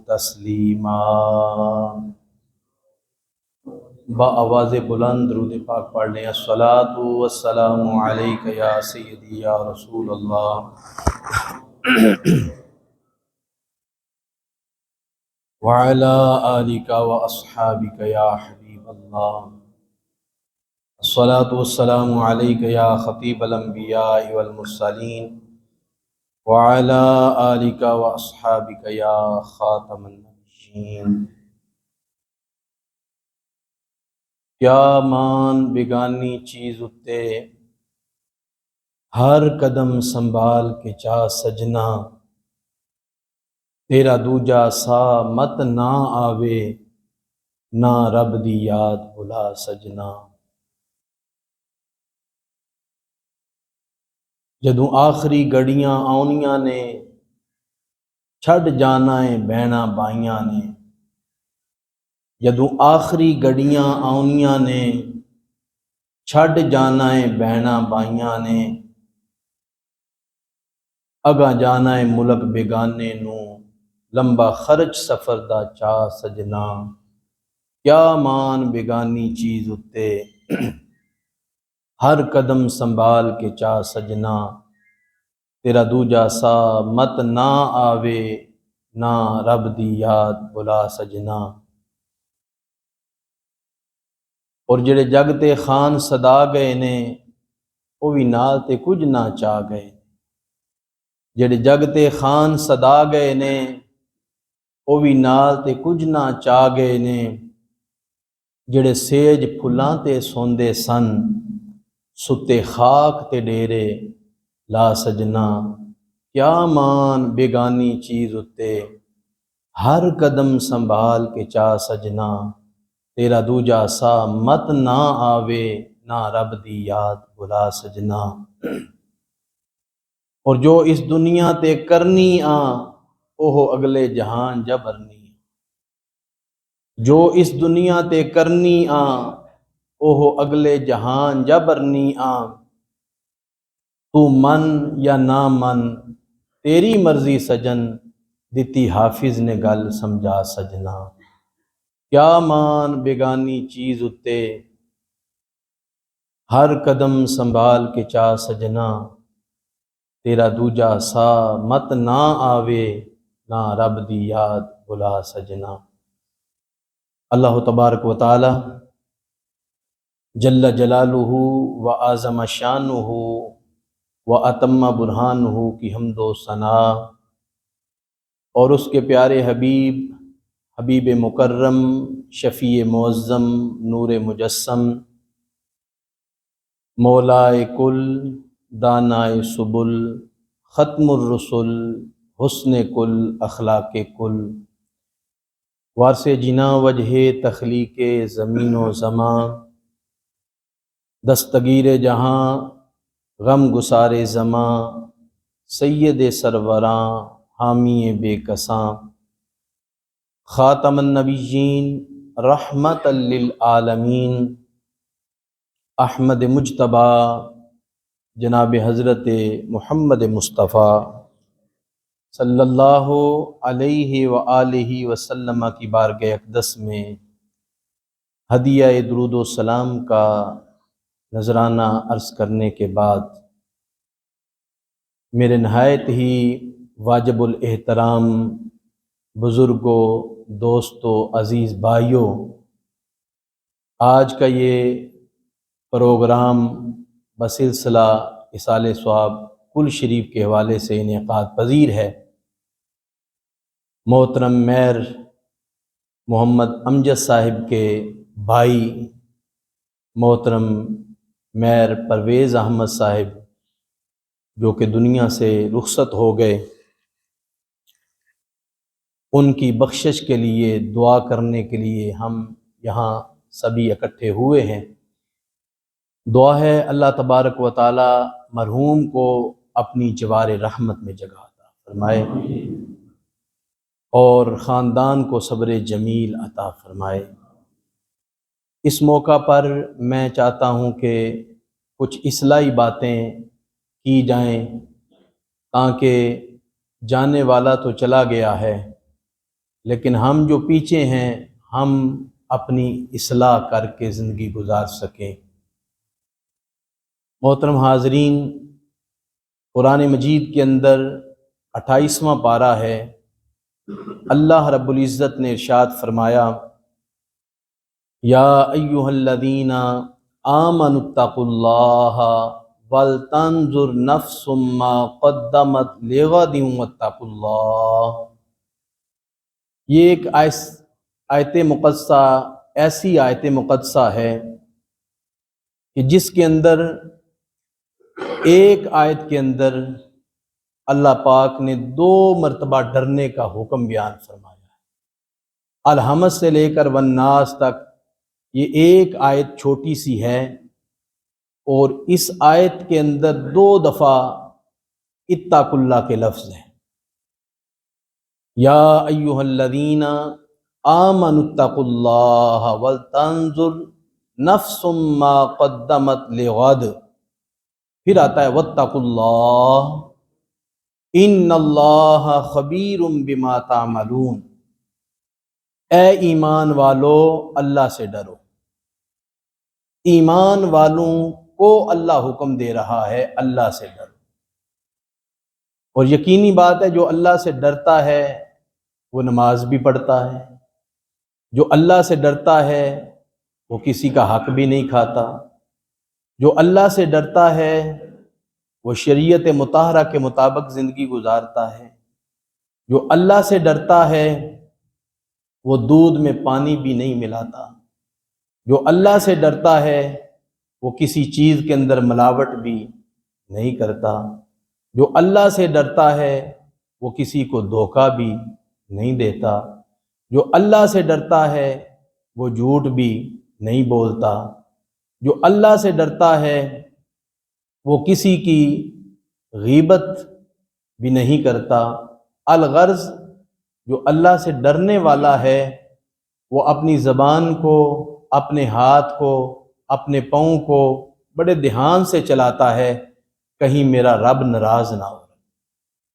تسلیما۔ با آواز بلند درود پاک پڑھ لیں۔ الصلاۃ والسلام علیک یا سیدی یا رسول اللہ وعلی آلک واصحابک یا حبیب اللہ۔ الصلاۃ والسلام علیک یا خطیب الانبیاء والمرسلین وعلی آلک واصحابک یا خاتم النبیین۔ کیا مان بیگانی چیز اتے ہر قدم سنبھال کے چا سجنا، تیرا دوجا سا مت نہ آوے نہ رب دی یاد بھلا سجنا۔ جدوں آخری گھڑیاں آنیاں نے چھڈ جانا ہے بہنا بائیاں نے، جدوں آخری گھڑیاں آنیاں نے چھڈ جانا ہے بہنا بائیاں نے، اگاں جانا ہے ملک بیگانے نو لمبا خرچ سفر دا چا سجنا۔ کیا مان بیگانی چیز اتے ہر قدم سنبھال کے چا سجنا، تیرا دوجا سا مت نہ آوے نہ رب دی یاد بھلا سجنا۔ اور جڑے جگ تے خان صدا گئے نے وہ بھی نال تے کچھ نہ چاہ گئے، جڑے جگ تے خان صدا گئے نے وہ بھی نال تے کچھ نہ چاہ گئے نے، جڑے سیج پھلاں تے سوندے سن ستے خاک تے ڈیرے لا سجنا۔ کیا مان بیگانی چیز اتے ہر قدم سنبھال کے چا سجنا، تیرا دوجا سا مت نہ آوے نہ رب دی یاد بھلا سجنا۔ اور جو اس دنیا تے کرنی آ اوہ اگلے جہان جبرنی، جو اس دنیا تے کرنی آ اوہ اگلے جہان جبرنی آ، تو من یا نہ من تیری مرضی سجن، دتی حافظ نے گل سمجھا سجنا۔ کیا مان بیگانی چیز اتے ہر قدم سنبھال کے چا سجنا، تیرا دوجا سا مت نہ آوے نہ رب دی یاد بھلا سجنا۔ اللہ تبارک و تعالی جل جلالہ و اعظم شانہ و اتم برہانہ کی حمد و ثنا، اور اس کے پیارے حبیب مکرم شفیع معظم نور مجسم مولائے کل دانائے سبل ختم الرسل حسن کل اخلاق کل، وارث جنا وجہ تخلیق زمین و زمان، دستگیر جہاں غم گسار زماں، سید سروراں حامی بے کساں، خاتم النبیین رحمت للعالمین، احمد مجتبی جناب حضرت محمد مصطفیٰ صلی اللہ علیہ وآلہ وسلم کی بارگاہ اقدس میں ہدیہ درود و سلام کا نذرانہ عرض کرنے کے بعد، میرے نہایت ہی واجب الاحترام بزرگوں، دوستوں، عزیز بھائیوں، آج کا یہ پروگرام بسلسلہ اصال ثواب کل شریف کے حوالے سے انعقاد پذیر ہے۔ محترم میر محمد امجد صاحب کے بھائی محترم میر پرویز احمد صاحب جو کہ دنیا سے رخصت ہو گئے، ان کی بخشش کے لیے دعا کرنے کے لیے ہم یہاں سبھی اکٹھے ہوئے ہیں۔ دعا ہے اللہ تبارک و تعالی مرحوم کو اپنی جوار رحمت میں جگہ عطا فرمائے اور خاندان کو صبر جمیل عطا فرمائے۔ اس موقع پر میں چاہتا ہوں کہ کچھ اصلاحی باتیں کی جائیں، تاکہ جانے والا تو چلا گیا ہے لیکن ہم جو پیچھے ہیں ہم اپنی اصلاح کر کے زندگی گزار سکیں۔ محترم حاضرین، قرآن مجید کے اندر 28واں پارہ ہے، اللہ رب العزت نے ارشاد فرمایا، یا ایھا الذین آمنوا اتقوا اللہ ولتنظر نفس ما قدمت لغد واتقوا اللہ۔ یہ ایک آیت مقدسہ ایسی آیت مقدسہ ہے کہ جس کے اندر ایک آیت کے اندر اللہ پاک نے 2 مرتبہ ڈرنے کا حکم بیان فرمایا ہے۔ الحمد سے لے کر والناس تک یہ ایک آیت چھوٹی سی ہے، اور اس آیت کے اندر 2 دفعہ اتقوا اللہ کے لفظ ہیں۔ یا ایھا الذین آمنوا اتقوا اللہ ولتنظر نفس ما قدمت لغد، پھر آتا ہے واتقوا اللہ ان اللہ خبیر بما تعملون۔ اے ایمان والو اللہ سے ڈرو۔ ایمان والوں کو اللہ حکم دے رہا ہے اللہ سے ڈرو، اور یقینی بات ہے جو اللہ سے ڈرتا ہے وہ نماز بھی پڑھتا ہے، جو اللہ سے ڈرتا ہے وہ کسی کا حق بھی نہیں کھاتا، جو اللہ سے ڈرتا ہے وہ شریعت مطہرہ کے مطابق زندگی گزارتا ہے، جو اللہ سے ڈرتا ہے وہ دودھ میں پانی بھی نہیں ملاتا، جو اللہ سے ڈرتا ہے وہ کسی چیز کے اندر ملاوٹ بھی نہیں کرتا، جو اللہ سے ڈرتا ہے وہ کسی کو دھوکہ بھی نہیں دیتا، جو اللہ سے ڈرتا ہے وہ جھوٹ بھی نہیں بولتا، جو اللہ سے ڈرتا ہے وہ کسی کی غیبت بھی نہیں کرتا۔ الغرض جو اللہ سے ڈرنے والا ہے وہ اپنی زبان کو، اپنے ہاتھ کو، اپنے پاؤں کو بڑے دھیان سے چلاتا ہے، کہیں میرا رب ناراض نہ ہو،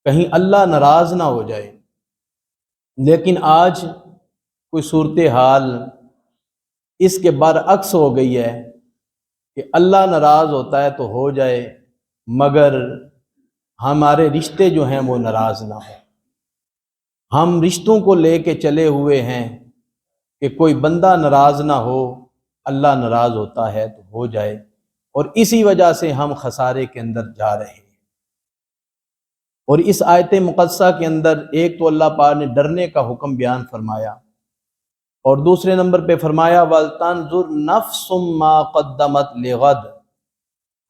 کہیں اللہ ناراض نہ ہو جائے۔ لیکن آج کوئی صورتحال اس کے برعکس ہو گئی ہے کہ اللہ ناراض ہوتا ہے تو ہو جائے، مگر ہمارے رشتے جو ہیں وہ ناراض نہ ہوں۔ ہم رشتوں کو لے کے چلے ہوئے ہیں کہ کوئی بندہ ناراض نہ ہو، اللہ ناراض ہوتا ہے تو ہو جائے، اور اسی وجہ سے ہم خسارے کے اندر جا رہے ہیں۔ اور اس آیت مقدسہ کے اندر ایک تو اللہ پاک نے ڈرنے کا حکم بیان فرمایا، اور دوسرے نمبر پہ فرمایا وَلْتَنْظُرْ نَفْسٌ مَا قَدَّمَتْ لِغَدْ۔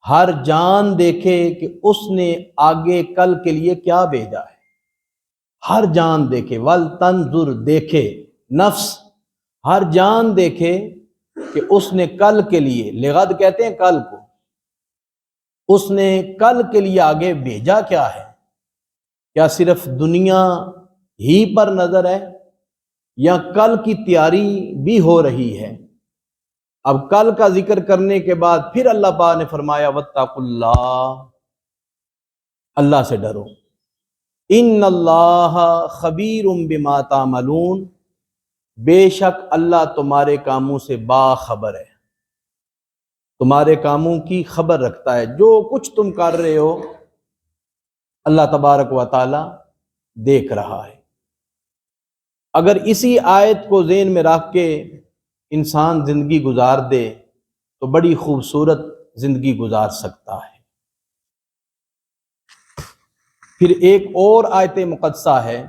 ہر جان دیکھے کہ اس نے آگے کل کے لیے کیا بھیجا ہے، ہر جان دیکھے، وَلْتَنْظُرْ دیکھے، نفس ہر جان دیکھے کہ اس نے کل کے لیے، لغد کہتے ہیں کل کو، اس نے کل کے لیے آگے بھیجا کیا ہے۔ کیا صرف دنیا ہی پر نظر ہے یا کل کی تیاری بھی ہو رہی ہے؟ اب کل کا ذکر کرنے کے بعد پھر اللہ پاک نے فرمایا واتقوا اللہ، اللہ سے ڈرو، ان اللہ خبیر بما تعملون، بے شک اللہ تمہارے کاموں سے باخبر ہے، تمہارے کاموں کی خبر رکھتا ہے، جو کچھ تم کر رہے ہو اللہ تبارک و تعالی دیکھ رہا ہے۔ اگر اسی آیت کو ذہن میں رکھ کے انسان زندگی گزار دے تو بڑی خوبصورت زندگی گزار سکتا ہے۔ پھر ایک اور آیت مقدسہ ہے،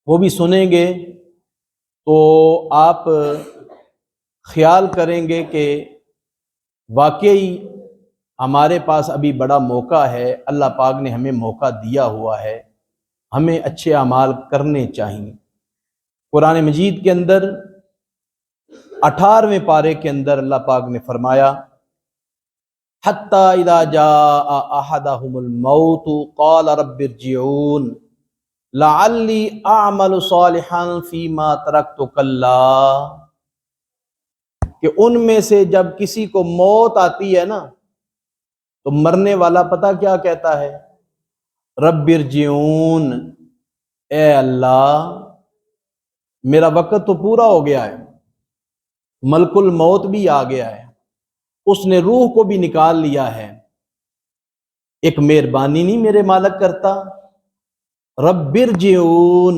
وہ بھی سنیں گے تو آپ خیال کریں گے کہ واقعی ہمارے پاس ابھی بڑا موقع ہے، اللہ پاک نے ہمیں موقع دیا ہوا ہے، ہمیں اچھے اعمال کرنے چاہیے۔ قرآن مجید کے اندر 18ویں پارے کے اندر اللہ پاک نے فرمایا حَتَّى إِذَا جَاءَ أَحَدَهُمُ الْمَوْتُ قَالَ رَبِّ ارْجِعُونِ لَعَلِّي أَعْمَلُ صَالِحًا فِيمَا تَرَكْتُ كَلَّا، کہ ان میں سے جب کسی کو موت آتی ہے نا تو مرنے والا پتہ کیا کہتا ہے؟ رب ارجعون، اے اللہ میرا وقت تو پورا ہو گیا ہے، ملک الموت بھی آ گیا ہے، اس نے روح کو بھی نکال لیا ہے، ایک مہربانی نہیں میرے مالک کرتا؟ رب ارجعون،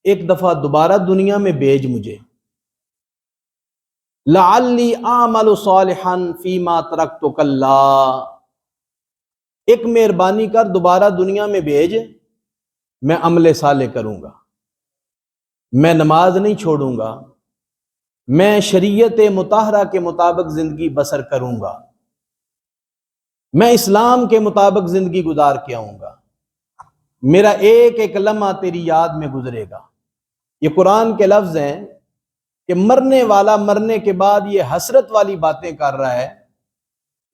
ایک دفعہ دوبارہ دنیا میں بھیج مجھے، لعلی اعمل صالحا فیما ترکت کلا، ایک مہربانی کر دوبارہ دنیا میں بھیج، میں عمل صالح کروں گا، میں نماز نہیں چھوڑوں گا، میں شریعت مطہرہ کے مطابق زندگی بسر کروں گا، میں اسلام کے مطابق زندگی گزار کے آؤں گا، میرا ایک ایک لمحہ تیری یاد میں گزرے گا۔ یہ قرآن کے لفظ ہیں کہ مرنے والا مرنے کے بعد یہ حسرت والی باتیں کر رہا ہے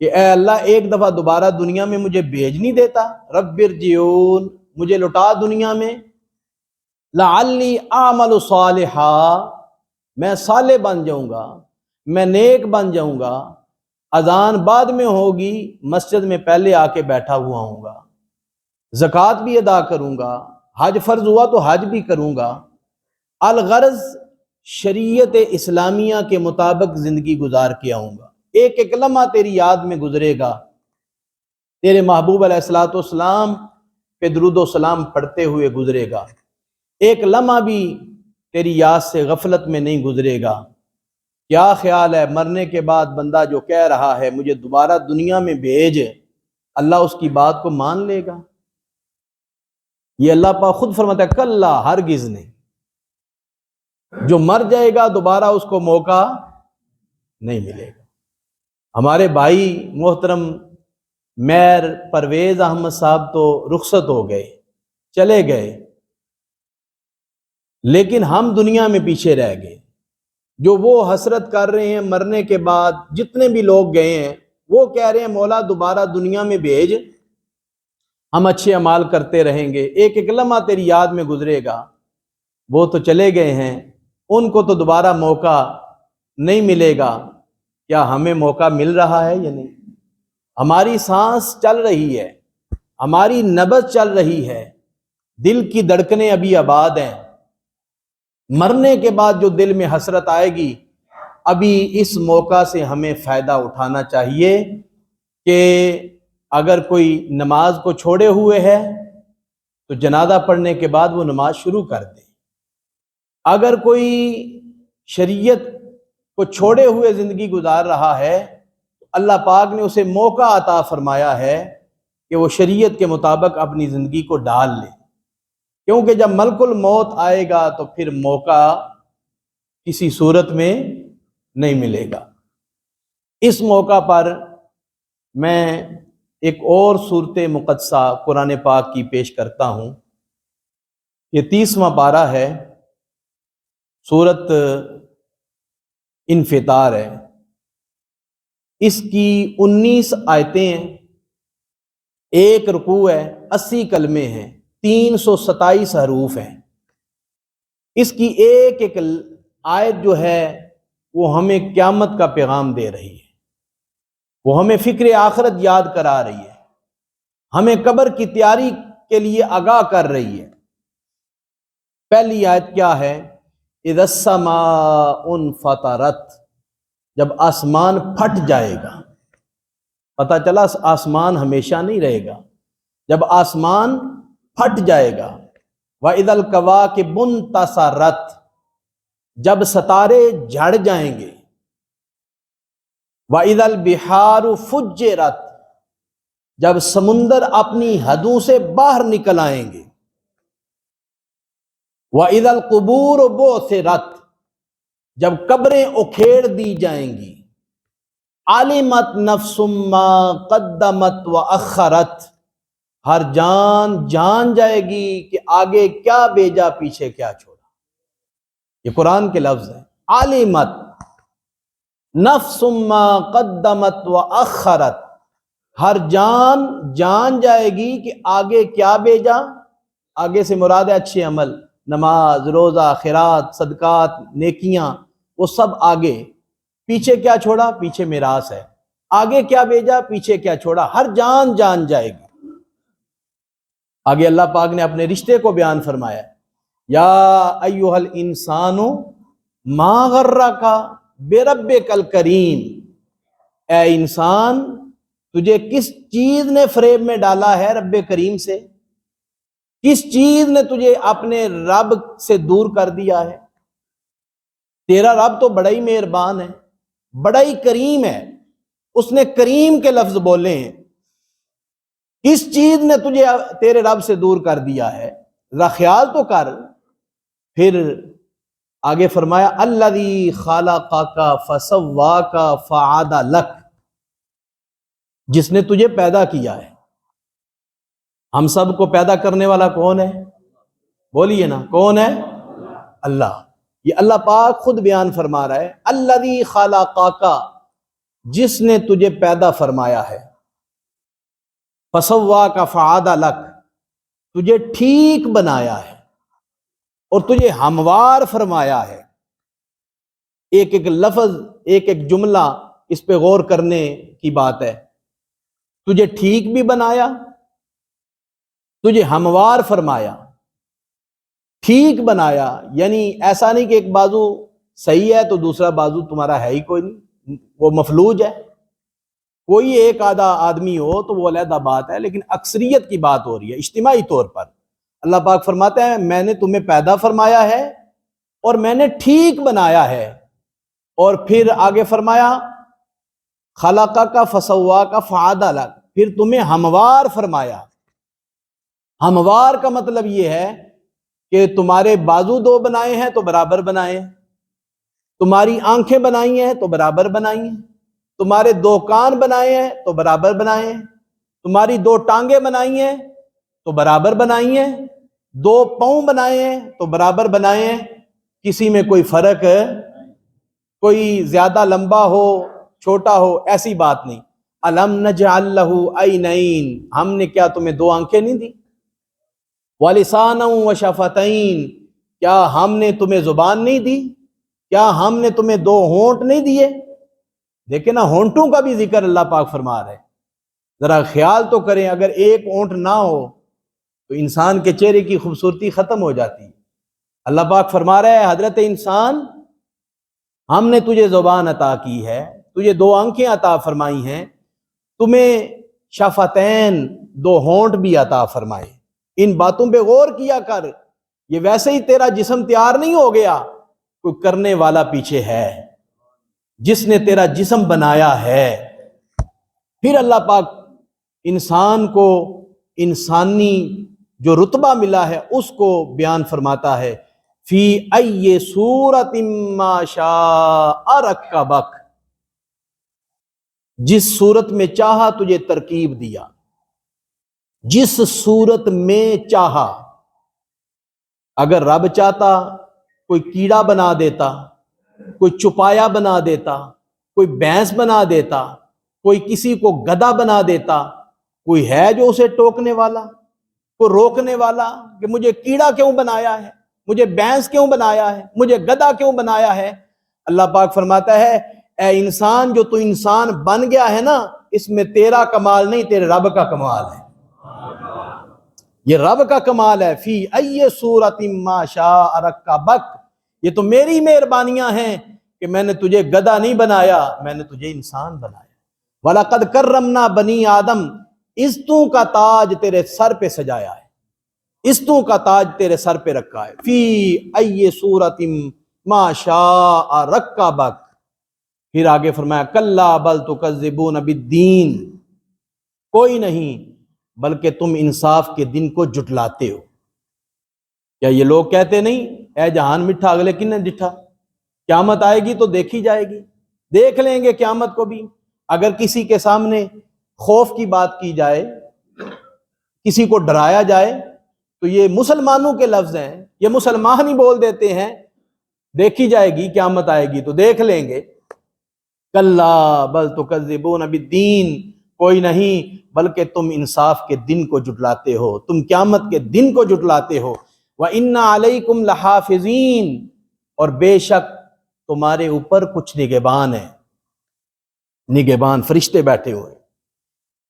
کہ اے اللہ ایک دفعہ دوبارہ دنیا میں مجھے بھیج نہیں دیتا، رب ارجعون، مجھے لوٹا دنیا میں، لعلی اعمل صالحا، میں صالح بن جاؤں گا، میں نیک بن جاؤں گا، اذان بعد میں ہوگی مسجد میں پہلے آ کے بیٹھا ہوا ہوں گا، زکوٰۃ بھی ادا کروں گا، حج فرض ہوا تو حج بھی کروں گا، الغرض شریعت اسلامیہ کے مطابق زندگی گزار کے آؤں گا، ایک ایک لمحہ تیری یاد میں گزرے گا، تیرے محبوب علیہ الصلوۃ والسلام پہ درود و سلام پڑھتے ہوئے گزرے گا، ایک لمحہ بھی تیری یاد سے غفلت میں نہیں گزرے گا۔ کیا خیال ہے مرنے کے بعد بندہ جو کہہ رہا ہے مجھے دوبارہ دنیا میں بھیج، اللہ اس کی بات کو مان لے گا؟ یہ اللہ پاک خود فرماتا ہے کلا، ہرگز نہیں، جو مر جائے گا دوبارہ اس کو موقع نہیں ملے گا۔ ہمارے بھائی محترم میر پرویز احمد صاحب تو رخصت ہو گئے، چلے گئے، لیکن ہم دنیا میں پیچھے رہ گئے۔ جو وہ حسرت کر رہے ہیں مرنے کے بعد، جتنے بھی لوگ گئے ہیں وہ کہہ رہے ہیں مولا دوبارہ دنیا میں بھیج، ہم اچھے اعمال کرتے رہیں گے، ایک ایک لمحہ تیری یاد میں گزرے گا۔ وہ تو چلے گئے ہیں، ان کو تو دوبارہ موقع نہیں ملے گا، کیا ہمیں موقع مل رہا ہے یا نہیں؟ ہماری سانس چل رہی ہے، ہماری نبض چل رہی ہے، دل کی دھڑکنیں ابھی آباد ہیں، مرنے کے بعد جو دل میں حسرت آئے گی، ابھی اس موقع سے ہمیں فائدہ اٹھانا چاہیے کہ اگر کوئی نماز کو چھوڑے ہوئے ہے تو جنازہ پڑھنے کے بعد وہ نماز شروع کر دے، اگر کوئی شریعت کو چھوڑے ہوئے زندگی گزار رہا ہے تو اللہ پاک نے اسے موقع عطا فرمایا ہے کہ وہ شریعت کے مطابق اپنی زندگی کو ڈال لے، کیونکہ جب ملک الموت آئے گا تو پھر موقع کسی صورت میں نہیں ملے گا۔ اس موقع پر میں ایک اور صورت مقدسہ قرآن پاک کی پیش کرتا ہوں۔ یہ 30واں پارہ ہے، سورت انفطار ہے، اس کی 19 آیتیں ہیں، ایک رکوع ہے، 80 کلمے ہیں، 327 حروف ہیں۔ اس کی ایک ایک آیت جو ہے وہ ہمیں قیامت کا پیغام دے رہی ہے، وہ ہمیں فکر آخرت یاد کرا رہی ہے، ہمیں قبر کی تیاری کے لیے آگاہ کر رہی ہے۔ پہلی آیت کیا ہے؟ اذا السماء انفطرت، جب آسمان پھٹ جائے گا۔ پتہ چلا آسمان ہمیشہ نہیں رہے گا، جب آسمان پھٹ جائے گا۔ وَإِذَا الْكَوَاكِبُ انتَثَرَتْ، جب ستارے جھڑ جائیں گے۔ وَإِذَا الْبِحَارُ فُجِّرَتْ، جب سمندر اپنی حدوں سے باہر نکل آئیں گے۔ وَإِذَا الْقُبُورُ بُعْثِرَتْ، جب قبریں اکھیڑ دی جائیں گی۔ عَلِمَتْ نَفْسٌ مَّا قَدَّمَتْ وَأَخَّرَتْ، ہر جان جان جائے گی کہ آگے کیا بھیجا پیچھے کیا چھوڑا۔ یہ قرآن کے لفظ ہیں، عَلِمَتْ نَفْسٌ مَّا قَدَّمَتْ وَأَخَّرَتْ، ہر جان جان جائے گی کہ آگے کیا بھیجا۔ آگے سے مراد ہے اچھے عمل، نماز، روزہ، خیرات، صدقات، نیکیاں، وہ سب آگے۔ پیچھے کیا چھوڑا؟ پیچھے میراث ہے۔ آگے کیا بھیجا، پیچھے کیا چھوڑا، ہر جان جان جائے گی۔ آگے اللہ پاک نے اپنے رشتے کو بیان فرمایا، یا ایھا الانسان ما غرک بربک الکریم، اے انسان تجھے کس چیز نے فریب میں ڈالا ہے رب کریم سے، کس چیز نے تجھے اپنے رب سے دور کر دیا ہے؟ تیرا رب تو بڑا ہی مہربان ہے، بڑا ہی کریم ہے، اس نے کریم کے لفظ بولے ہیں۔ کس چیز نے تجھے تیرے رب سے دور کر دیا ہے؟ ذرا خیال تو کر۔ پھر آگے فرمایا الذی خلقک فسواک فعدلک، جس نے تجھے پیدا کیا ہے۔ ہم سب کو پیدا کرنے والا کون ہے؟ بولیے نا، کون ہے؟ اللہ۔ یہ اللہ پاک خود بیان فرما رہا ہے، الذی خلقک، جس نے تجھے پیدا فرمایا ہے، فسواک فعدلک، تجھے ٹھیک بنایا ہے اور تجھے ہموار فرمایا ہے۔ ایک ایک لفظ، ایک ایک جملہ اس پہ غور کرنے کی بات ہے۔ تجھے ٹھیک بھی بنایا، تجھے ہموار فرمایا۔ ٹھیک بنایا یعنی ایسا نہیں کہ ایک بازو صحیح ہے تو دوسرا بازو تمہارا ہے ہی کوئی نہیں، وہ مفلوج ہے۔ کوئی ایک آدھا آدمی ہو تو وہ علیحدہ بات ہے، لیکن اکثریت کی بات ہو رہی ہے اجتماعی طور پر۔ اللہ پاک فرماتا ہے میں نے تمہیں پیدا فرمایا ہے اور میں نے ٹھیک بنایا ہے، اور پھر آگے فرمایا خلقک فسواک فعدلک، پھر تمہیں ہموار فرمایا۔ ہموار کا مطلب یہ ہے کہ تمہارے بازو دو بنائے ہیں تو برابر بنائے ہیں، تمہاری آنکھیں بنائی ہیں تو برابر بنائی ہیں، تمہارے دو کان بنائے ہیں تو برابر بنائے ہیں، تمہاری دو ٹانگیں بنائی ہیں تو برابر بنائی ہیں، دو پاؤں بنائے ہیں تو برابر بنائے ہیں، کسی میں کوئی فرق ہے؟ کوئی زیادہ لمبا ہو چھوٹا ہو ایسی بات نہیں۔ الم نجعل لہ عینین، ہم نے کیا تمہیں دو آنکھیں نہیں دی؟ ولسانا وشفتین، کیا ہم نے تمہیں زبان نہیں دی؟ کیا ہم نے تمہیں دو ہونٹ نہیں دیے؟ دیکھیں نا، ہونٹوں کا بھی ذکر اللہ پاک فرما رہے ہیں۔ ذرا خیال تو کریں، اگر ایک ہونٹ نہ ہو تو انسان کے چہرے کی خوبصورتی ختم ہو جاتی ہے۔ اللہ پاک فرما رہے ہیں حضرت انسان ہم نے تجھے زبان عطا کی ہے، تجھے دو آنکھیں عطا فرمائی ہیں، تمہیں شفتین دو ہونٹ بھی عطا فرمائے۔ ان باتوں پہ غور کیا کر، یہ ویسے ہی تیرا جسم تیار نہیں ہو گیا، کوئی کرنے والا پیچھے ہے جس نے تیرا جسم بنایا ہے۔ پھر اللہ پاک انسان کو انسانی جو رتبہ ملا ہے اس کو بیان فرماتا ہے، فی ای صورت ما شاء رکبک، جس صورت میں چاہا تجھے ترکیب دیا، جس صورت میں چاہا۔ اگر رب چاہتا کوئی کیڑا بنا دیتا، کوئی چپایا بنا دیتا، کوئی بھینس بنا دیتا، کوئی کسی کو گدھا بنا دیتا، کوئی ہے جو اسے ٹوکنے والا، کوئی روکنے والا کہ مجھے کیڑا کیوں بنایا ہے، مجھے بھینس کیوں بنایا ہے، مجھے گدھا کیوں بنایا ہے؟ اللہ پاک فرماتا ہے اے انسان، جو تو انسان بن گیا ہے نا، اس میں تیرا کمال نہیں، تیرے رب کا کمال ہے۔ یہ رب کا کمال ہے، فی ای صورت ما شاء رکبک، یہ تو میری مہربانیاں ہیں کہ میں نے تجھے گدھا نہیں بنایا، میں نے تجھے انسان بنایا۔ وَلَقَدْ كَرَّمْنَا بَنِي آدم، عزتوں کا تاج تیرے سر پہ سجایا ہے، عزتوں کا تاج تیرے سر پہ رکھا ہے۔ فی ای صورت ما شاء رکبک، پھر آگے فرمایا کلا بل تکذبون بالدین، کوئی نہیں بلکہ تم انصاف کے دن کو جٹلاتے ہو۔ کیا یہ لوگ کہتے نہیں اے جہان میٹھا اگلے کن نے ڈٹھا؟ قیامت آئے گی تو دیکھی جائے گی، دیکھ لیں گے قیامت کو بھی۔ اگر کسی کے سامنے خوف کی بات کی جائے، کسی کو ڈرایا جائے تو یہ مسلمانوں کے لفظ ہیں، یہ مسلمان ہی بول دیتے ہیں دیکھی جائے گی، قیامت آئے گی تو دیکھ لیں گے۔ کلا بل تکذبون بالدین، کوئی نہیں بلکہ تم انصاف کے دن کو جٹلاتے ہو، تم قیامت کے دن کو جٹلاتے ہو۔ وَإِنَّ عَلَيْكُمْ لَحَافِظِينَ، اور بے شک تمہارے اوپر کچھ نگہبان ہیں، نگہبان فرشتے بیٹھے ہوئے،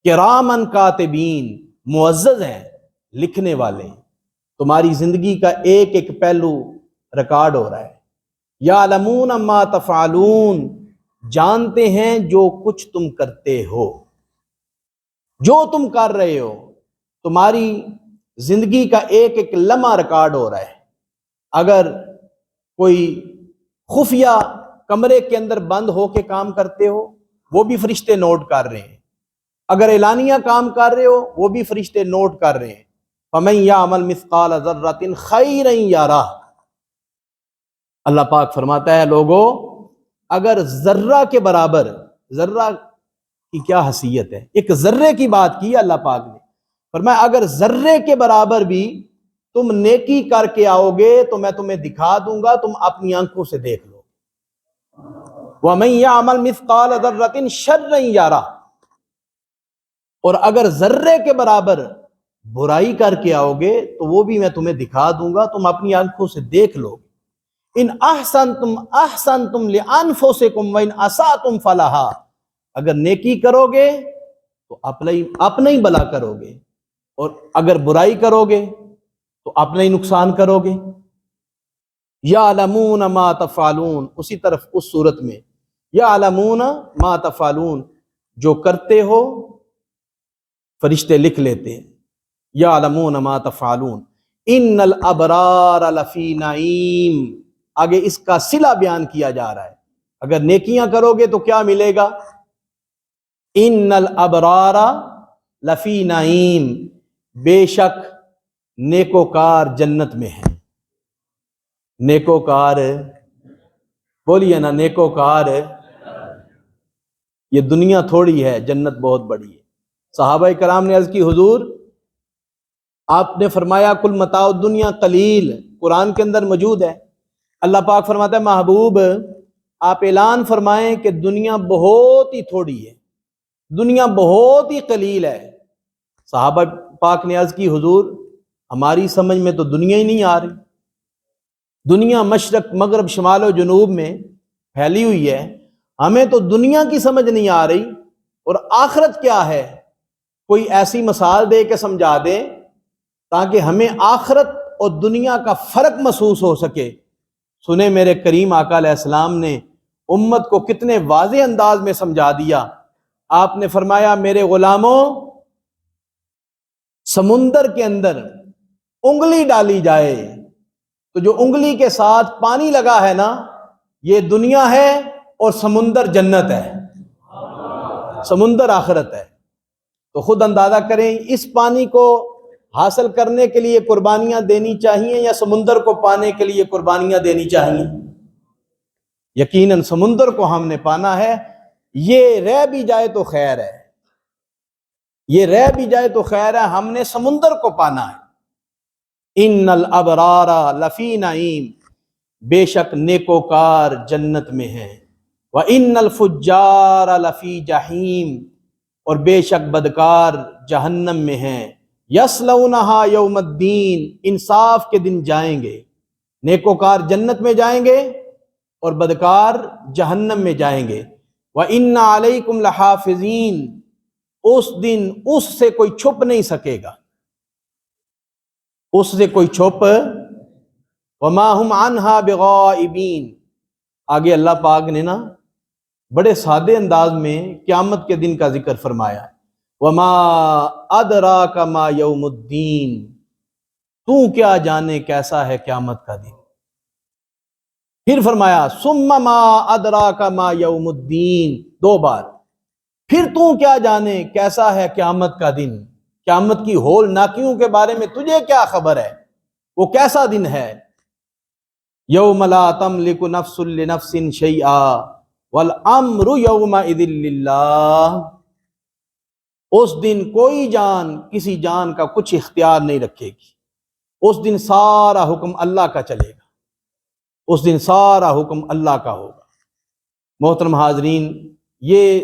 کرامن کاتبین، معزز ہیں، لکھنے والے، تمہاری زندگی کا ایک ایک پہلو ریکارڈ ہو رہا ہے۔ یعلمون ما تفعلون، جانتے ہیں جو کچھ تم کرتے ہو، جو تم کر رہے ہو، تمہاری زندگی کا ایک ایک لمحہ ریکارڈ ہو رہا ہے۔ اگر کوئی خفیہ کمرے کے اندر بند ہو کے کام کرتے ہو، وہ بھی فرشتے نوٹ کر رہے ہیں۔ اگر اعلانیہ کام کر رہے ہو، وہ بھی فرشتے نوٹ کر رہے ہیں۔ فَمَن يَعْمَلْ مِثْقَالَ ذَرَّةٍ خَيْرًا يَرَهُ، اللہ پاک فرماتا ہے لوگو اگر ذرہ کے برابر، ذرہ کی کیا حیثیت ہے، ایک ذرے کی بات کی اللہ پاک نے، فرمایا اگر ذرے کے برابر بھی تم نیکی کر کے آؤ گے تو میں تمہیں دکھا دوں گا، تم اپنی آنکھوں سے دیکھ لو۔ وَمَن يَعْمَلْ مِثْقَالَ ذَرَّةٍ شَرًّا يَرَهُ، اور اگر ذرے کے برابر برائی کر کے آؤ گے تو وہ بھی میں تمہیں دکھا دوں گا، تم اپنی آنکھوں سے دیکھ لو گے۔ ان احسنتم احسنتم لانفسکم وان اسأتم فلہا، اگر نیکی کرو گے تو اپنا ہی بھلا کرو گے، اور اگر برائی کرو گے تو اپنا ہی نقصان کرو گے۔ یعلمون ما تفعلون، اسی طرف اس صورت میں یعلمون ما تفعلون، جو کرتے ہو فرشتے لکھ لیتے ہیں۔ یعلمون ما تفعلون ان الابرار لفی نعیم، آگے اس کا صلہ بیان کیا جا رہا ہے۔ اگر نیکیاں کرو گے تو کیا ملے گا؟ ان الابرار لفی نعیم، بے شک نیکوکار جنت میں ہیں۔ نیکوکار بولیے نا، نیکوکار، یہ دنیا تھوڑی ہے، جنت بہت بڑی ہے۔ صحابہ کرام نے عرض کی حضور آپ نے فرمایا کل متاع الدنیا قلیل، قرآن کے اندر موجود ہے۔ اللہ پاک فرماتا ہے محبوب آپ اعلان فرمائیں کہ دنیا بہت ہی تھوڑی ہے، دنیا بہت ہی قلیل ہے۔ صحابہ پاک نے عرض کی حضور ہماری سمجھ میں تو دنیا ہی نہیں آ رہی، دنیا مشرق مغرب شمال و جنوب میں پھیلی ہوئی ہے، ہمیں تو دنیا کی سمجھ نہیں آ رہی، اور آخرت کیا ہے؟ کوئی ایسی مثال دے کے سمجھا دے تاکہ ہمیں آخرت اور دنیا کا فرق محسوس ہو سکے۔ سنیں میرے کریم آقا علیہ السلام نے امت کو کتنے واضح انداز میں سمجھا دیا۔ آپ نے فرمایا میرے غلاموں، سمندر کے اندر انگلی ڈالی جائے تو جو انگلی کے ساتھ پانی لگا ہے نا، یہ دنیا ہے، اور سمندر جنت ہے، سمندر آخرت ہے۔ تو خود اندازہ کریں اس پانی کو حاصل کرنے کے لیے قربانیاں دینی چاہیے یا سمندر کو پانے کے لیے قربانیاں دینی چاہیے؟ یقیناً سمندر کو ہم نے پانا ہے۔ یہ رہ بھی جائے تو خیر ہے، یہ رہ بھی جائے تو خیر ہے، ہم نے سمندر کو پانا ہے۔ ان الابرار لفی نعیم، بے شک نیکوکار جنت میں ہیں۔ وان الفجار لفی جحیم، اور بے شک بدکار جہنم میں ہیں۔ یصلونہا یوم الدین، انصاف کے دن جائیں گے۔ نیکوکار جنت میں جائیں گے اور بدکار جہنم میں جائیں گے۔ وَإِنَّ عَلَيْكُمْ لَحَافِظِينَ، اس دن اس سے کوئی چھپ نہیں سکے گا، اس سے کوئی چھپ۔ وَمَا هُمْ عَنْهَا بِغَائِبِينَ، آگے اللہ پاک نے نا بڑے سادے انداز میں قیامت کے دن کا ذکر فرمایا۔ وَمَا أَدْرَاكَ مَا يَوْمُ الدِّينِ، تو کیا جانے کیسا ہے قیامت کا دن۔ پھر فرمایا ثُمَّ مَا أَدْرَاكَ مَا يَوْمُ الدِّينِ، دو بار، پھر تو کیا جانے کیسا ہے قیامت کا دن، قیامت کی ہول ناکیوں کے بارے میں تجھے کیا خبر ہے، وہ کیسا دن ہے۔ یوم لا تملک نفس لنفس شیئا والامر یومئذ للہ، اس دن کوئی جان کسی جان کا کچھ اختیار نہیں رکھے گی، اس دن سارا حکم اللہ کا چلے گا، اس دن سارا حکم اللہ کا ہوگا۔ محترم حاضرین، یہ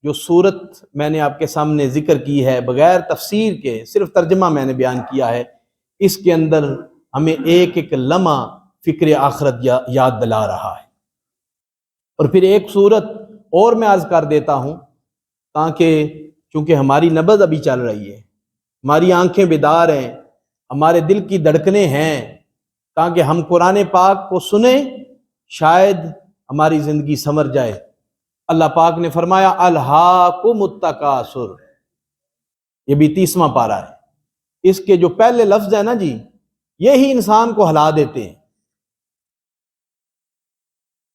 جو صورت میں نے آپ کے سامنے ذکر کی ہے بغیر تفسیر کے، صرف ترجمہ میں نے بیان کیا ہے، اس کے اندر ہمیں ایک ایک لمحہ فکر آخرت یاد دلا رہا ہے۔ اور پھر ایک صورت اور میں عرض کر دیتا ہوں تاکہ چونکہ ہماری نبض ابھی چل رہی ہے، ہماری آنکھیں بیدار ہیں، ہمارے دل کی دھڑکنیں ہیں تاکہ ہم قرآن پاک کو سنیں، شاید ہماری زندگی سنور جائے۔ اللہ پاک نے فرمایا الہاکم التکاثر، یہ بھی 30واں پارہ ہے۔ اس کے جو پہلے لفظ ہے نا جی، یہی انسان کو ہلا دیتے ہیں۔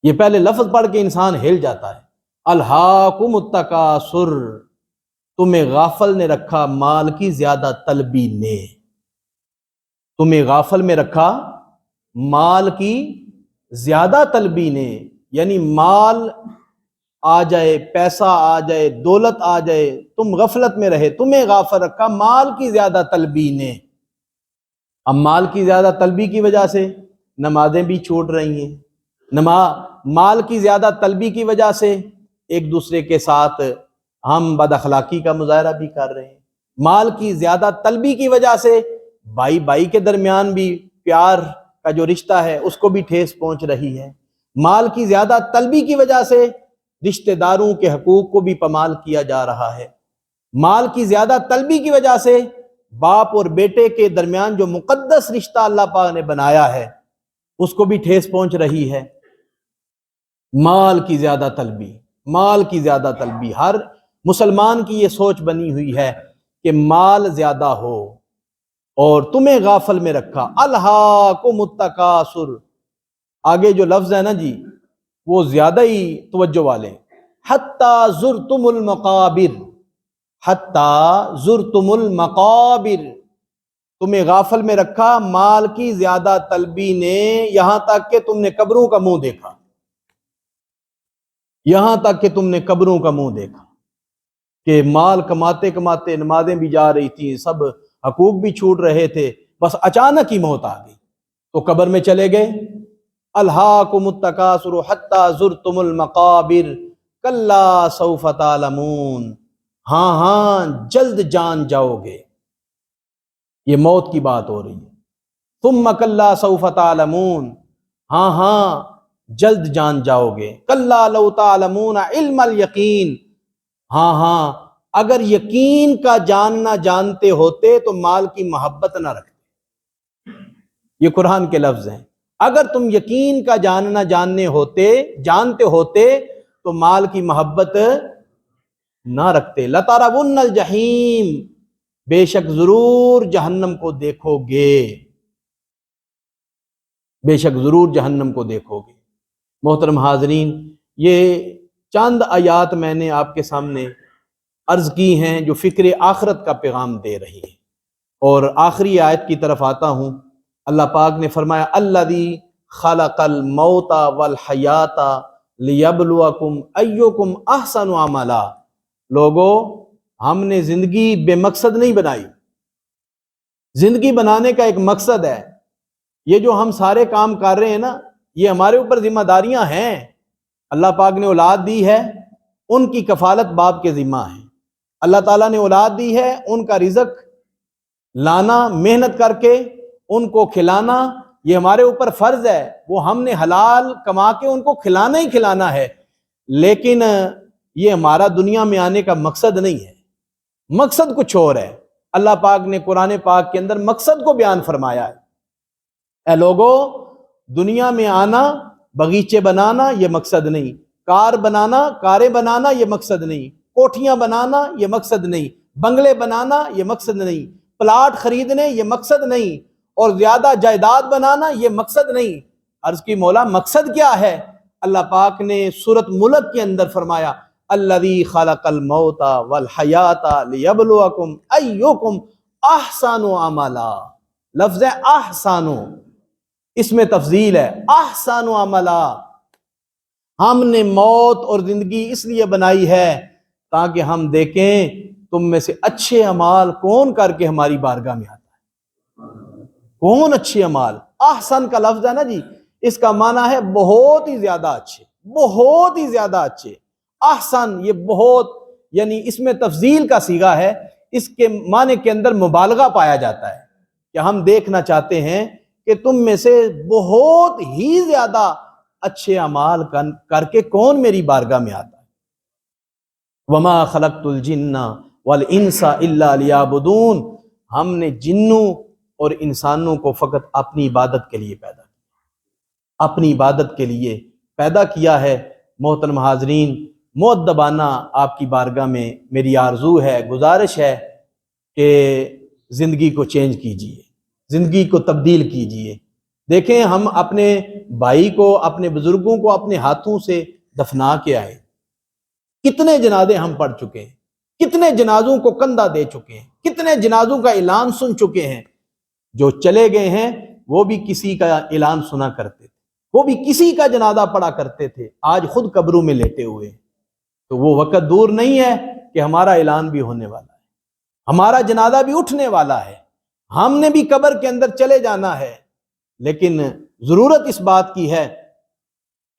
یہ پہلے لفظ پڑھ کے انسان ہل جاتا ہے۔ الہاکم التکاثر، تمہیں غافل نے رکھا مال کی زیادہ طلبی نے، تمہیں غافل میں رکھا مال کی زیادہ طلبی نے، یعنی مال آ جائے، پیسہ آ جائے، دولت آ جائے، تم غفلت میں رہے، تمہیں غافل رکھا مال کی زیادہ طلبی نے۔ اب مال کی زیادہ طلبی کی وجہ سے نمازیں بھی چھوٹ رہی ہیں، مال کی زیادہ طلبی کی وجہ سے ایک دوسرے کے ساتھ ہم بد اخلاقی کا مظاہرہ بھی کر رہے ہیں، مال کی زیادہ طلبی کی وجہ سے بھائی بھائی کے درمیان بھی پیار کا جو رشتہ ہے اس کو بھی ٹھیس پہنچ رہی ہے، مال کی زیادہ طلبی کی وجہ سے رشتہ داروں کے حقوق کو بھی پامال کیا جا رہا ہے، مال کی زیادہ طلبی کی وجہ سے باپ اور بیٹے کے درمیان جو مقدس رشتہ اللہ پاک نے بنایا ہے اس کو بھی ٹھیس پہنچ رہی ہے۔ مال کی زیادہ طلبی، مال کی زیادہ طلبی، ہر مسلمان کی یہ سوچ بنی ہوئی ہے کہ مال زیادہ ہو، اور تمہیں غافل میں رکھا۔ الہاکم التکاثر، آگے جو لفظ ہے نا جی وہ زیادہ ہی توجہ والے، حتی زرتم المقابر، حتی زرتم المقابر، تمہیں غافل میں رکھا مال کی زیادہ طلبی نے، یہاں تک کہ تم نے قبروں کا منہ دیکھا، یہاں تک کہ تم نے قبروں کا منہ دیکھا، کہ مال کماتے کماتے نمازیں بھی جا رہی تھیں، سب حقوق بھی چھوٹ رہے تھے، بس اچانک ہی موت آ گئی تو قبر میں چلے گئے۔ الہاکم التکاثر حتی زرتم المقابر کلا سوف تعلمون، ہاں ہاں جلد جان جاؤ گے، یہ موت کی بات ہو رہی ہے۔ ثم کلا سوف تعلمون، ہاں ہاں جلد جان جاؤ گے۔ کلا لو تعلمون علم الیقین، ہاں ہاں اگر یقین کا جاننا جانتے ہوتے تو مال کی محبت نہ رکھتے، یہ قرآن کے لفظ ہیں، اگر تم یقین کا جاننا جانتے ہوتے تو مال کی محبت نہ رکھتے۔ لَتَرَوُنَّ الْجَحِيمَ، بے شک ضرور جہنم کو دیکھو گے، بے شک ضرور جہنم کو دیکھو گے۔ محترم حاضرین، یہ چند آیات میں نے آپ کے سامنے عرض کی ہیں جو فکر آخرت کا پیغام دے رہی ہیں، اور آخری آیت کی طرف آتا ہوں۔ اللہ پاک نے فرمایا الذی خلق الموت والحیات لیبلوکم ایکم احسن عملا، لوگو ہم نے زندگی بے مقصد نہیں بنائی، زندگی بنانے کا ایک مقصد ہے۔ یہ جو ہم سارے کام کر رہے ہیں نا، یہ ہمارے اوپر ذمہ داریاں ہیں۔ اللہ پاک نے اولاد دی ہے، ان کی کفالت باپ کے ذمہ ہے۔ اللہ تعالیٰ نے اولاد دی ہے، ان کا رزق لانا، محنت کر کے ان کو کھلانا، یہ ہمارے اوپر فرض ہے۔ وہ ہم نے حلال کما کے ان کو کھلانا ہی کھلانا ہے، لیکن یہ ہمارا دنیا میں آنے کا مقصد نہیں ہے، مقصد کچھ اور ہے۔ اللہ پاک نے قرآن پاک کے اندر مقصد کو بیان فرمایا ہے۔ اے لوگو، دنیا میں آنا، باغیچے بنانا یہ مقصد نہیں، کار بنانا، کاریں بنانا یہ مقصد نہیں، کوٹھیاں بنانا یہ مقصد نہیں، بنگلے بنانا یہ مقصد نہیں، پلاٹ خریدنے یہ مقصد نہیں، اور زیادہ جائیداد بنانا یہ مقصد نہیں۔ عرض کی مولا مقصد کیا ہے؟ اللہ پاک نے سورۃ ملک کے اندر فرمایا الذی خلق الموت والحیات لیبلوکم ایکم احسن عملا، لفظ احسن، اس میں تفضیل ہے، احسن عملا، ہم نے موت اور زندگی اس لیے بنائی ہے تاکہ ہم دیکھیں تم میں سے اچھے اعمال کون کر کے ہماری بارگاہ میں آتا ہے، کون اچھے اعمال۔ احسن کا لفظ ہے نا جی، اس کا معنی ہے بہت ہی زیادہ اچھے، بہت ہی زیادہ اچھے۔ احسن یہ بہت، یعنی اس میں تفضیل کا صیغہ ہے، اس کے معنی کے اندر مبالغہ پایا جاتا ہے کہ ہم دیکھنا چاہتے ہیں کہ تم میں سے بہت ہی زیادہ اچھے اعمال کر کے کون میری بارگاہ میں آتا ہے۔ وما خلقت الجن والانس الا لیعبدون، ہم نے جنوں اور انسانوں کو فقط اپنی عبادت کے لیے پیدا کیا، اپنی عبادت کے لیے پیدا کیا ہے۔ محترم حاضرین، مؤدبانہ آپ کی بارگاہ میں میری آرزو ہے، گزارش ہے کہ زندگی کو چینج کیجیے، زندگی کو تبدیل کیجیے۔ دیکھیں، ہم اپنے بھائی کو، اپنے بزرگوں کو اپنے ہاتھوں سے دفنا کے آئے، کتنے جنازے ہم پڑھ چکے ہیں، کتنے جنازوں کو کندھا دے چکے ہیں، کتنے جنازوں کا اعلان سن چکے ہیں۔ جو چلے گئے ہیں وہ بھی کسی کا اعلان سنا کرتے تھے، وہ بھی کسی کا جنازہ پڑھا کرتے تھے، آج خود قبروں میں لیٹے ہوئے ہیں۔ تو وہ وقت دور نہیں ہے کہ ہمارا اعلان بھی ہونے والا ہے، ہمارا جنازہ بھی اٹھنے والا ہے، ہم نے بھی قبر کے اندر چلے جانا ہے۔ لیکن ضرورت اس بات کی ہے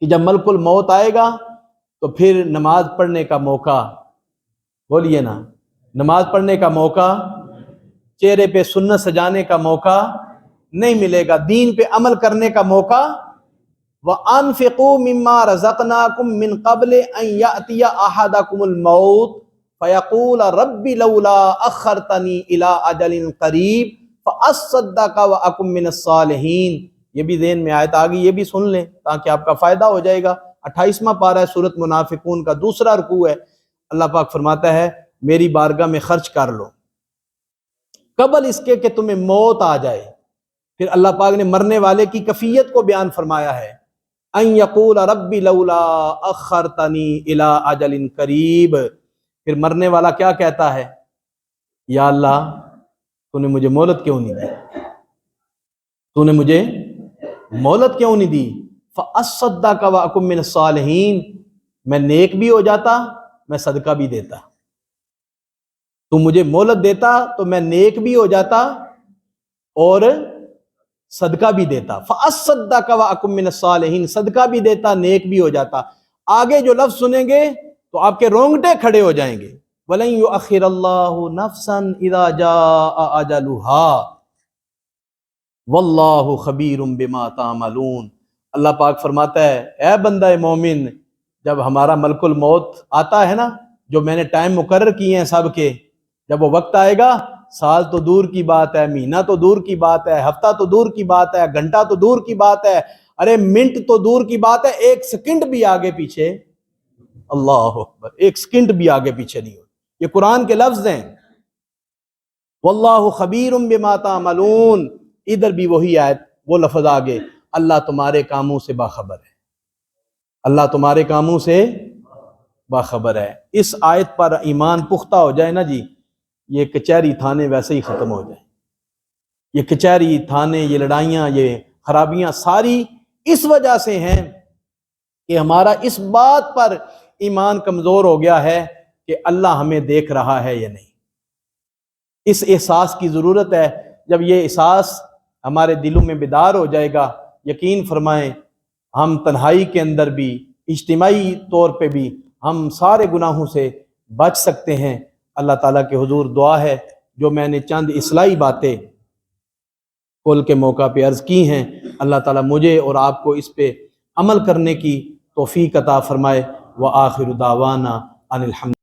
کہ جب ملک الموت آئے گا تو پھر نماز پڑھنے کا موقع، بولیے نا، نماز پڑھنے کا موقع، چہرے پہ سنت سجانے کا موقع نہیں ملے گا، دین پہ عمل کرنے کا موقع۔ وَأَنفِقُوا مِمَّا رَزَقْنَاكُم مِّن قَبْلِ أَن يَأْتِيَ أَحَدَكُمُ الْمَوْتُ فَيَقُولَ رَبِّ لَوْلَا أَخَّرْتَنِي إِلَىٰ أَجَلٍ قَرِيبٍ فَأَصَّدَّقَ وَأَكُن مِّنَ الصَّالِحِينَ۔ یہ بھی ذہن میں آیت آ گئی، یہ بھی سن لیں تاکہ آپ کا فائدہ ہو جائے گا۔ 28واں پارہ ہے سورۃ منافقون کا، دوسرا رکوع ہے۔ اللہ پاک فرماتا ہے میری بارگاہ میں خرچ کر لو قبل اس کے کہ تمہیں موت آ جائے۔ پھر اللہ پاک نے مرنے والے کی کیفیت کو بیان فرمایا ہے، ان یقول ربی لولا اخرتنی الی اجل قریب۔ پھر مرنے والا کیا کہتا ہے؟ یا اللہ، تو نے مجھے مہلت کیوں نہیں دی؟ تو نے مجھے مہلت کیوں نہیں دی؟ فاصدق واکن من الصالحین، میں نیک بھی ہو جاتا، میں صدقہ بھی دیتا۔ تو مجھے مہلت دیتا تو میں نیک بھی ہو جاتا اور صدقہ بھی دیتا۔ فاصدق واکن من الصالحین، صدقہ بھی دیتا، نیک بھی ہو جاتا۔ آگے جو لفظ سنیں گے تو آپ کے رونگٹے کھڑے ہو جائیں گے۔ وَلَن يُؤَخِّرَ اللَّهُ نَفْسًا إِذَا جَاءَ أَجَلُهَا وَاللَّهُ خَبِيرٌ بِمَا تَعْمَلُونَ۔ اللہ پاک فرماتا ہے اے بندہ مومن، جب ہمارا ملک الموت آتا ہے نا، جو میں نے ٹائم مقرر کیے ہیں سب کے، جب وہ وقت آئے گا، سال تو دور کی بات ہے، مہینہ تو دور کی بات ہے، ہفتہ تو دور کی بات ہے، گھنٹہ تو دور کی بات ہے، ارے منٹ تو دور کی بات ہے، ایک سیکنڈ بھی آگے پیچھے، اللہ اکبر، ایک سیکنڈ بھی آگے پیچھے نہیں ہو۔ یہ قرآن کے لفظ ہیں، واللہ خبیر بما تعملون۔ ادھر بھی وہی آیت، وہ لفظ آگے، اللہ تمہارے کاموں سے باخبر ہے، اللہ تمہارے کاموں سے باخبر ہے۔ اس آیت پر ایمان پختہ ہو جائے نا جی، یہ کچہری تھانے ویسے ہی ختم ہو جائیں۔ یہ کچہری تھانے، یہ لڑائیاں، یہ خرابیاں ساری اس وجہ سے ہیں کہ ہمارا اس بات پر ایمان کمزور ہو گیا ہے کہ اللہ ہمیں دیکھ رہا ہے یا نہیں۔ اس احساس کی ضرورت ہے۔ جب یہ احساس ہمارے دلوں میں بیدار ہو جائے گا، یقین فرمائیں ہم تنہائی کے اندر بھی، اجتماعی طور پہ بھی ہم سارے گناہوں سے بچ سکتے ہیں۔ اللہ تعالیٰ کے حضور دعا ہے، جو میں نے چند اصلاحی باتیں کل کے موقع پہ عرض کی ہیں، اللہ تعالیٰ مجھے اور آپ کو اس پہ عمل کرنے کی توفیق عطا فرمائے۔ وآخر دعوانا ان الحمد